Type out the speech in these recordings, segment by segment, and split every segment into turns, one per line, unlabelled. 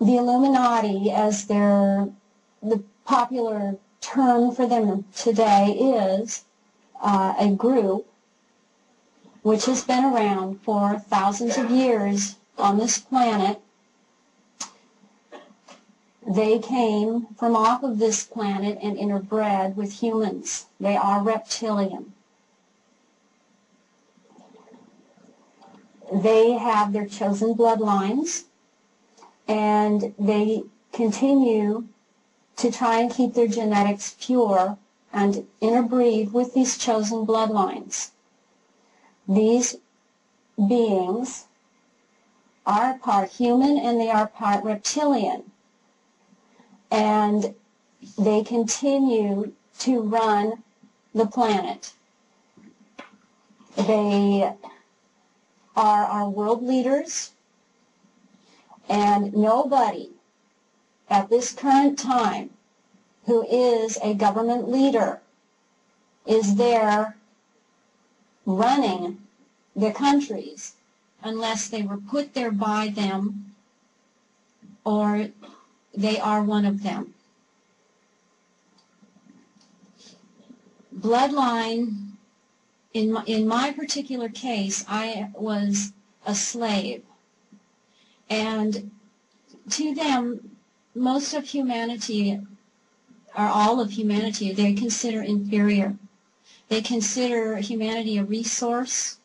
The Illuminati, as the popular term for them today, is a group which has been around for thousands of years on this planet. They came from off of this planet and interbred with humans. They are reptilian. They have their chosen bloodlines, and they continue to try and keep their genetics pure and interbreed with these chosen bloodlines. These beings are part human and they are part reptilian. And they continue to run the planet. They are our world leaders, and nobody at this current time who is a government leader is there running the countries unless they were put there by them or they are one of them. Bloodline, in my particular case, I was a slave. And to them, most of humanity, or all of humanity, they consider inferior. They consider humanity a resource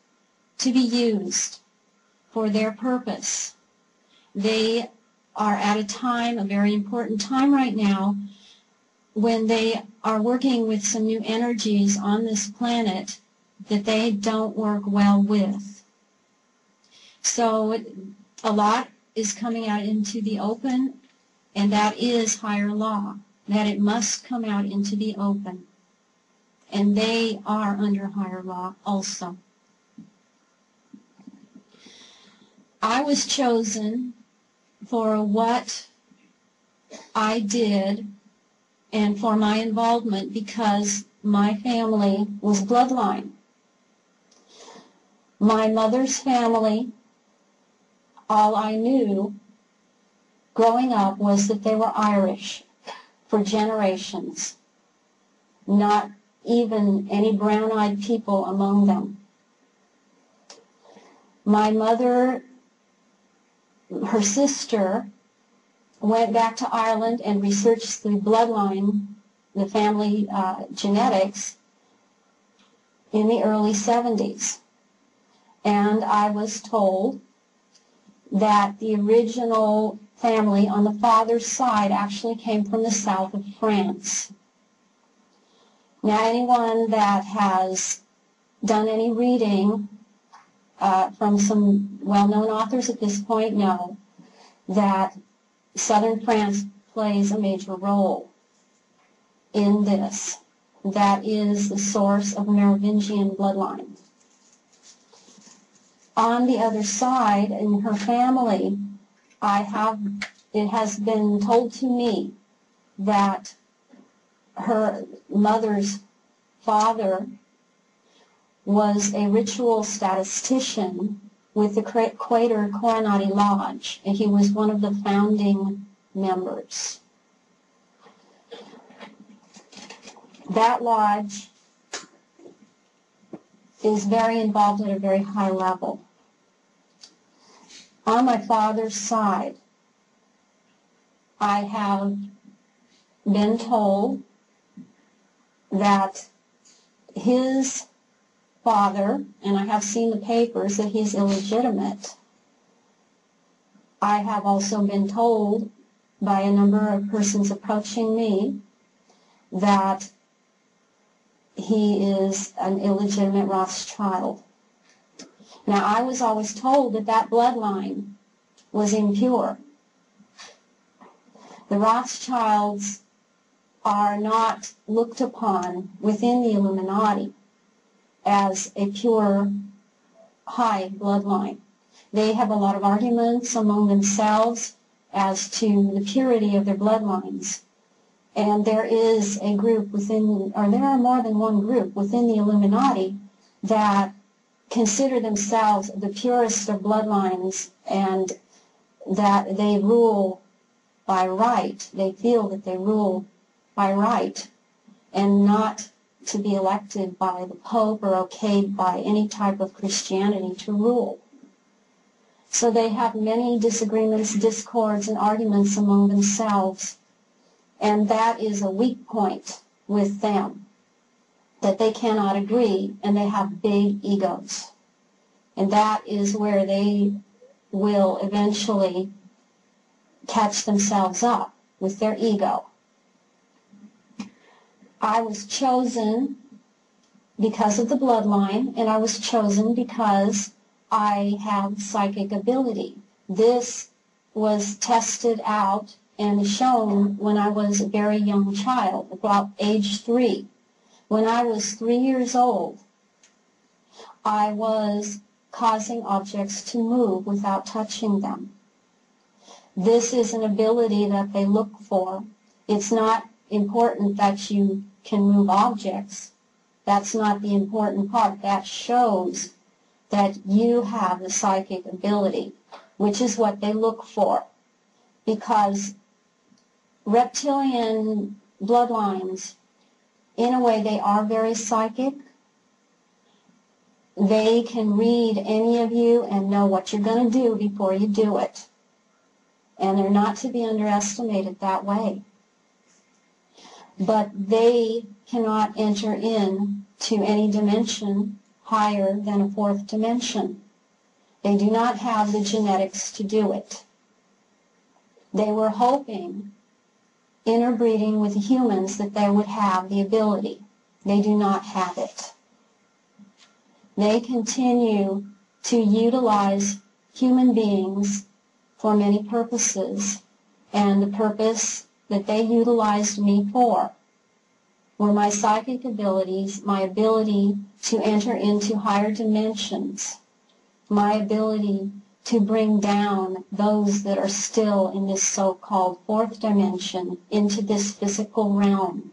to be used for their purpose. They are at a time, a very important time right now, when they are working with some new energies on this planet that they don't work well with. So a lot is coming out into the open, and that is higher law, that it must come out into the open. And they are under higher law also. I was chosen for what I did and for my involvement because my family was bloodline. My mother's family, all I knew growing up was that they were Irish for generations, not even any brown-eyed people among them. My mother, her sister, went back to Ireland and researched the bloodline, the family genetics, in the early 70s. And I was told that the original family on the father's side actually came from the south of France. Now, anyone that has done any reading from some well-known authors at this point know that southern France plays a major role in this. That is the source of Merovingian bloodline. On the other side, in her family, it has been told to me that her mother's father was a ritual statistician with the Quaker Coronati Lodge, and he was one of the founding members. That lodge is very involved at a very high level. On my father's side, I have been told that his father, and I have seen the papers, that he's illegitimate. I have also been told by a number of persons approaching me that he is an illegitimate Rothschild. Now, I was always told that that bloodline was impure. The Rothschilds are not looked upon within the Illuminati as a pure, high bloodline. They have a lot of arguments among themselves as to the purity of their bloodlines. And there is a group within, or there are more than one group within the Illuminati that consider themselves the purest of bloodlines and that they rule by right. They feel that they rule by right and not to be elected by the Pope or okayed by any type of Christianity to rule. So they have many disagreements, discords, and arguments among themselves, and that is a weak point with them, that they cannot agree, and they have big egos. And that is where they will eventually catch themselves up with their ego. I was chosen because of the bloodline, and I was chosen because I have psychic ability. This was tested out and shown when I was a very young child, about age 3. When I was 3 years old, I was causing objects to move without touching them. This is an ability that they look for. It's not important that you can move objects. That's not the important part. That shows that you have the psychic ability, which is what they look for. Because reptilian bloodlines, in a way, they are very psychic. They can read any of you and know what you're going to do before you do it. And they're not to be underestimated that way. But they cannot enter into any dimension higher than a 4th dimension. They do not have the genetics to do it. They were hoping, interbreeding with humans, that they would have the ability. They do not have it. They continue to utilize human beings for many purposes, and the purpose that they utilized me for were my psychic abilities, my ability to enter into higher dimensions, my ability to bring down those that are still in this so-called 4th dimension into this physical realm.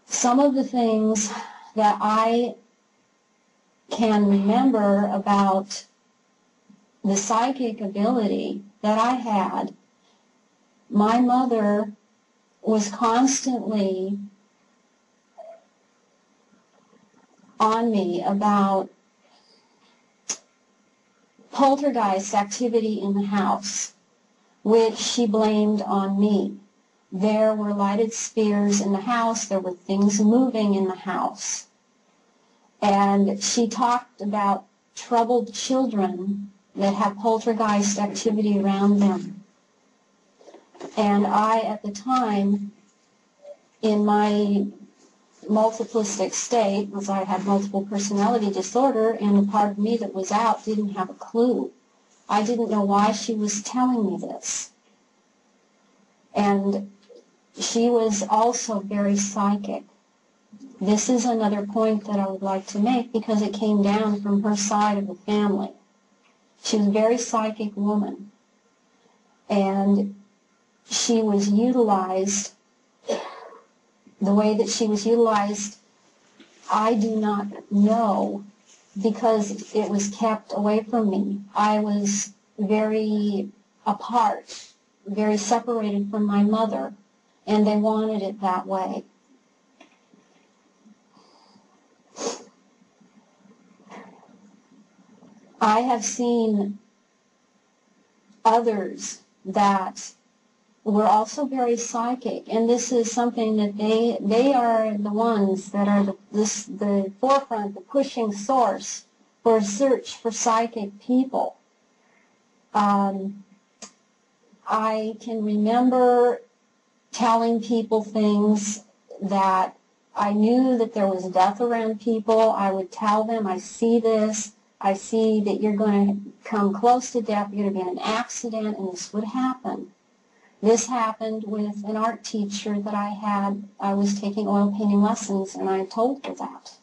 Some of the things that I can remember about the psychic ability that I had, my mother was constantly on me about poltergeist activity in the house, which she blamed on me. There were lighted spheres in the house. There were things moving in the house. And she talked about troubled children that have poltergeist activity around them. And I, at the time, in my multiplistic state, because I had multiple personality disorder, and the part of me that was out didn't have a clue. I didn't know why she was telling me this. And she was also very psychic. This is another point that I would like to make, because it came down from her side of the family. She was a very psychic woman. And she was utilized, the way that she was utilized, I do not know, because it was kept away from me. I was very apart, very separated from my mother, and they wanted it that way. I have seen others that were also very psychic, and this is something that they are the ones that are the forefront, the pushing source for a search for psychic people. I can remember telling people things that I knew that there was death around people. I would tell them, I see this. I see that you're going to come close to death. You're going to be in an accident, and this would happen. This happened with an art teacher that I had. I was taking oil painting lessons, and I told her that.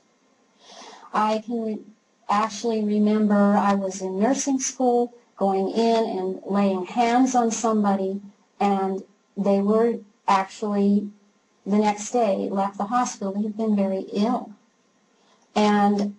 I can actually remember I was in nursing school, going in and laying hands on somebody, and they were actually, the next day, left the hospital. They had been very ill. And